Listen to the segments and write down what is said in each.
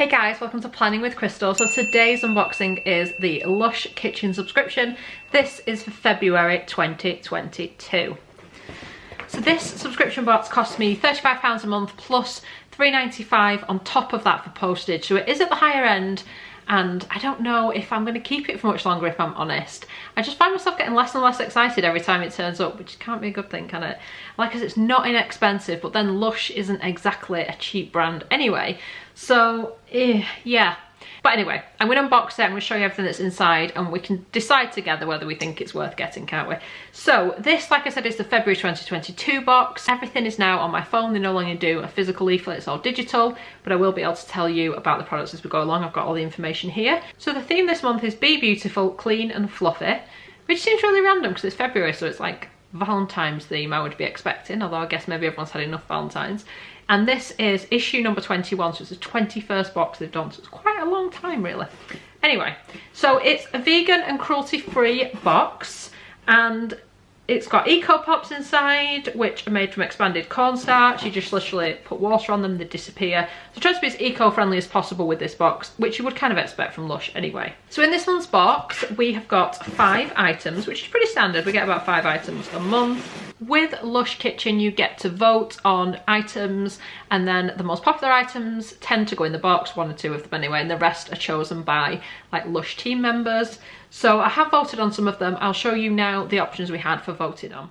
Hey guys, welcome to Planning with Crystal. So today's unboxing is the Lush kitchen subscription. This is for February 2022. So this subscription box cost me £35 a month plus £3.95 on top of that for postage. So it is at the higher end, and I don't know if I'm going to keep it for much longer, if I'm honest. I just find myself getting less and less excited every time it turns up, which can't be a good thing, can it? Like, cause it's not inexpensive, but then Lush isn't exactly a cheap brand anyway. So, yeah. But anyway, I'm going to unbox it, I'm going to show you everything that's inside, and we can decide together whether we think it's worth getting, can't we? So this, like I said, is the February 2022 box. Everything is now on my phone. They no longer do a physical leaflet, it's all digital, but I will be able to tell you about the products as we go along. I've got all the information here. So the theme this month is Be Beautiful, Clean and Fluffy, which seems really random because it's February, so it's like Valentine's theme I would be expecting, although I guess maybe everyone's had enough Valentines. And this is issue number 21, so it's the 21st box they've done, so it's quite a long time really. Anyway, so it's a vegan and cruelty-free box, and it's got Eco Pops inside, which are made from expanded cornstarch. You just literally put water on them, they disappear. So try to be as eco-friendly as possible with this box, which you would kind of expect from Lush anyway. So in this one's box, we have got 5 items, which is pretty standard. We get about 5 items a month. With Lush Kitchen, you get to vote on items, and then the most popular items tend to go in the box, 1 or 2 of them anyway, and the rest are chosen by like Lush team members. So I have voted on some of them. I'll show you now the options we had for voting on.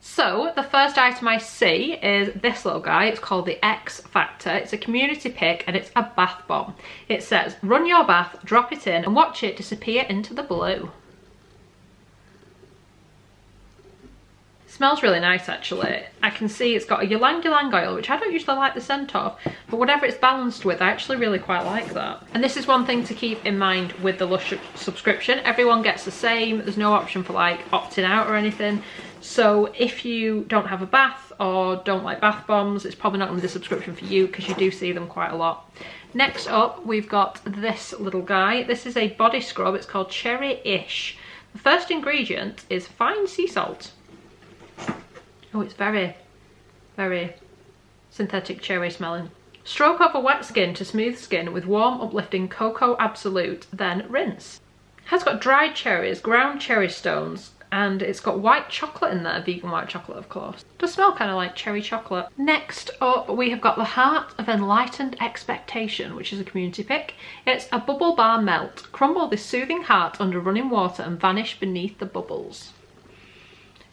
So the first item I see is this little guy. It's called the X Factor. It's a community pick and it's a bath bomb. It says, run your bath, drop it in and watch it disappear into the blue. It smells really nice actually. I can see it's got a ylang ylang oil, which I don't usually like the scent of, but whatever it's balanced with, I actually really quite like that. And this is one thing to keep in mind with the Lush subscription. Everyone gets the same. There's no option for like opting out or anything. So if you don't have a bath or don't like bath bombs, it's probably not going to be the subscription for you because you do see them quite a lot. Next up, we've got this little guy. This is a body scrub. It's called Cherry-ish. The first ingredient is fine sea salt. Oh, it's very, very synthetic cherry smelling. Stroke over wet skin to smooth skin with warm, uplifting Cocoa Absolute, then rinse. It has got dried cherries, ground cherry stones, and it's got white chocolate in there, vegan white chocolate of course. It does smell kind of like cherry chocolate. Next up, we have got the Heart of Enlightened Expectation, which is a community pick. It's a bubble bar melt. Crumble this soothing heart under running water and vanish beneath the bubbles.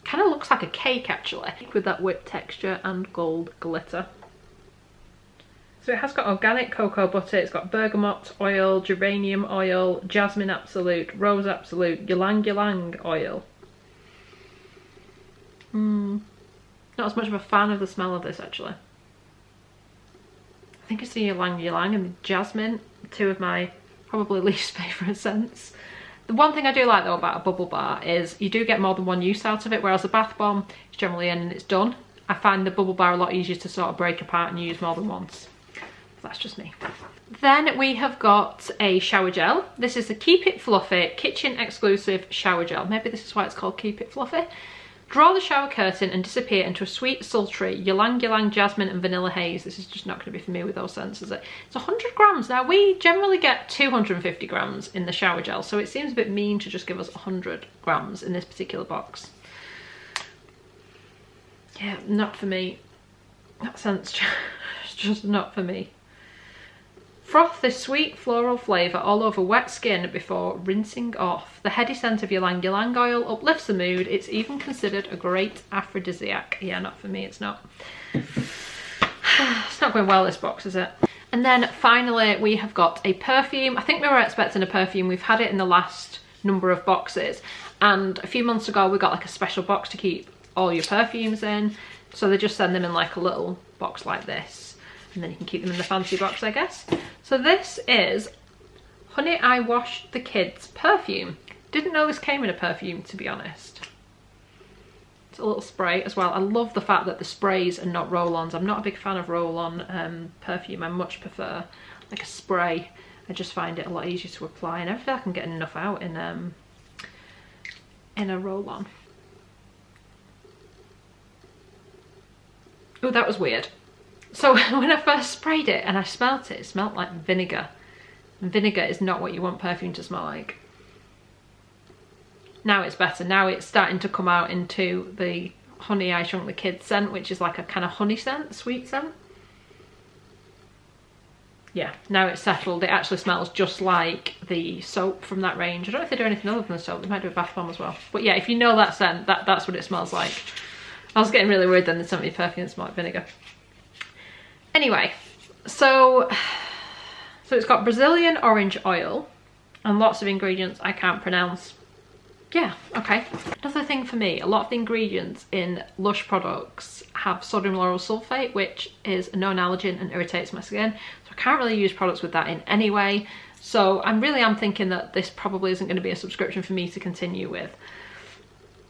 Kind of looks like a cake actually, with that whipped texture and gold glitter. So it has got organic cocoa butter, it's got bergamot oil, geranium oil, jasmine absolute, rose absolute, ylang ylang oil. Not as much of a fan of the smell of this actually. I think it's the ylang ylang and the jasmine, 2 of my probably least favourite scents. The one thing I do like though about a bubble bar is you do get more than one use out of it, whereas a bath bomb is generally in and it's done. I find the bubble bar a lot easier to sort of break apart and use more than once. That's just me. Then we have got a shower gel. This is the Keep It Fluffy kitchen exclusive shower gel. Maybe this is why it's called Keep It Fluffy. Draw the shower curtain and disappear into a sweet, sultry ylang ylang jasmine and vanilla haze. This is just not going to be for me with those scents, is it? It's 100 grams. Now we generally get 250 grams in the shower gel, so it seems a bit mean to just give us 100 grams in this particular box. Yeah, not for me. That scent's just not for me. Froth this sweet floral flavour all over wet skin before rinsing off. The heady scent of ylang ylang oil uplifts the mood. It's even considered a great aphrodisiac. Yeah, not for me, it's not. It's not going well, this box, is it? And then finally we have got a perfume. I think we were expecting a perfume. We've had it in the last number of boxes, and a few months ago we got like a special box to keep all your perfumes in. So they just send them in like a little box like this, and then you can keep them in the fancy box, I guess. So this is Honey I Washed the Kids perfume. Didn't know this came in a perfume, to be honest. It's a little spray as well. I love the fact that the sprays are not roll-ons. I'm not a big fan of roll-on perfume. I much prefer like a spray. I just find it a lot easier to apply, and I feel I can get enough out in a roll-on. Oh, that was weird. So when I first sprayed it and I smelt it, it smelled like vinegar. And vinegar is not what you want perfume to smell like. Now it's better. Now it's starting to come out into the Honey I Shrunk the Kids scent, which is like a kind of honey scent, sweet scent. Yeah, now it's settled. It actually smells just like the soap from that range. I don't know if they do anything other than the soap. They might do a bath bomb as well. But yeah, if you know that scent, that's what it smells like. I was getting really worried then they sent me perfume that smelled like vinegar. Anyway, so it's got Brazilian orange oil and lots of ingredients I can't pronounce. Yeah, okay. Another thing for me, a lot of the ingredients in Lush products have sodium lauryl sulfate, which is a known allergen and irritates my skin. So I can't really use products with that in any way. So I'm thinking that this probably isn't going to be a subscription for me to continue with.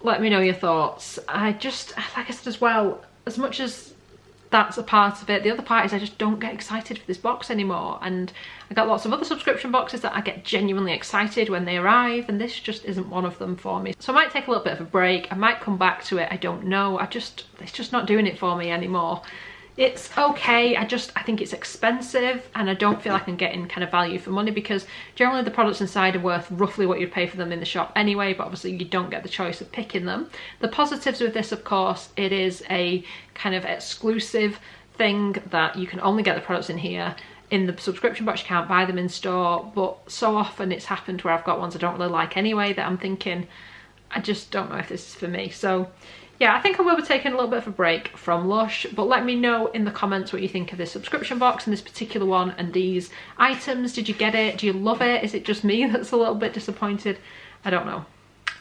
Let me know your thoughts. I just, like I said as well, as much as that's a part of it, the other part is I just don't get excited for this box anymore. And I got lots of other subscription boxes that I get genuinely excited when they arrive, and this just isn't one of them for me. So I might take a little bit of a break. I might come back to it. I don't know. It's just not doing it for me anymore. It's okay, I think it's expensive, and I don't feel like I'm getting kind of value for money, because generally the products inside are worth roughly what you'd pay for them in the shop anyway, but obviously you don't get the choice of picking them. The positives with this, of course, it is a kind of exclusive thing that you can only get the products in here. In the subscription box, you can't buy them in store, but so often it's happened where I've got ones I don't really like anyway that I'm thinking, I just don't know if this is for me. So yeah, I think I will be taking a little bit of a break from Lush, but let me know in the comments what you think of this subscription box and this particular one and these items. Did you get it? Do you love it? Is it just me that's a little bit disappointed? I don't know.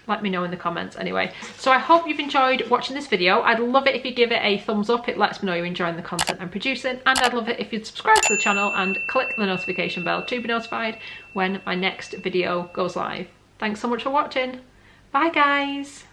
Let me know in the comments anyway. So I hope you've enjoyed watching this video. I'd love it if you give it a thumbs up. It lets me know you're enjoying the content I'm producing, and I'd love it if you'd subscribe to the channel and click the notification bell to be notified when my next video goes live. Thanks so much for watching. Bye guys.